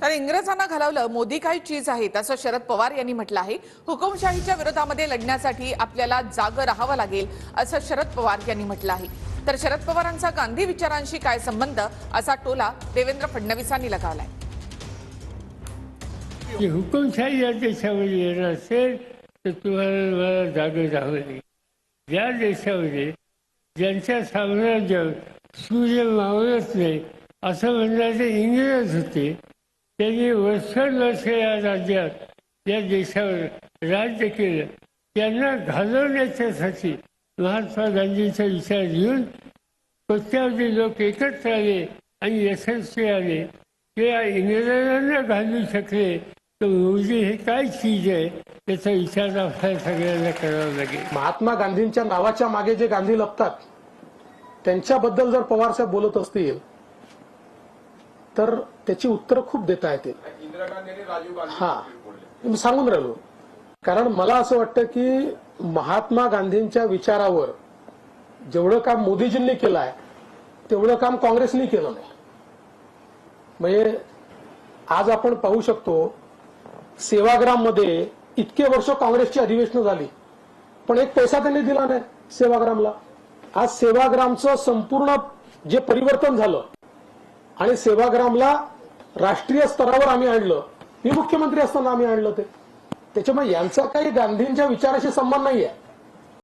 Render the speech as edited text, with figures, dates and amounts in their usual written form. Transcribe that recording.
तर इंग्रजांना घालवलं मोदी काही चीज आहेत असं शरद पवार यांनी म्हटलं आहे। हुकुमशाहीच्या विरोधामध्ये लढण्यासाठी आपल्याला जागं राहावं लागेल असं शरद पवार यांनी म्हटलं आहे। तर शरद पवारांचा गांधी विचारांशी काय संबंध असा टोला देवेंद्र फडणवीसांनी लगावलाय। हुकुमशाही या देशामध्ये येणार असेल तर तुम्हाला जागे राहावं लागेल। ज्या देशामध्ये ज्यांच्या साम्राज्यावर सूर्य मावळत नाही असं म्हणणारे इंग्रज होते, त्यांनी वर्षानुवर्ष या राज्यात या देशावर राज्य केलं। त्यांना घालवण्याच्यासाठी महात्मा गांधींचा विचार घेऊन कोट्यावधी लोक एकत्र आले आणि यशस्वी आले। ते इंग्रजांना घालू शकले तर मोदी हे काय चीज आहे त्याचा विचार आपल्याला सगळ्यांना करावा लागेल। महात्मा गांधींच्या नावाच्या मागे जे गांधी लपतात त्यांच्याबद्दल जर पवार साहेब बोलत असतील तर त्याची उत्तर खूप देता येतील। इंदिरा गांधी आणि राजीव गांधी हा मी सांगून राहिलो, कारण मला असं वाटतं की महात्मा गांधींच्या विचारावर जेवढं काम मोदीजींनी केलं आहे तेवढं काम काँग्रेसनी केलं नाही। म्हणजे आज आपण पाहू शकतो सेवाग्राम मध्ये इतके वर्ष काँग्रेसची अधिवेशनं झाली पण एक पैसा त्यांनी दिला नाही सेवाग्रामला। आज सेवाग्रामचं संपूर्ण जे परिवर्तन झालं आणि सेवाग्रामला राष्ट्रीय स्तरावर आम्ही आणलं, मी मुख्यमंत्री असताना आम्ही आणलं ते। त्याच्यामुळे यांचा काही गांधींच्या विचाराशी संबंध नाहीये।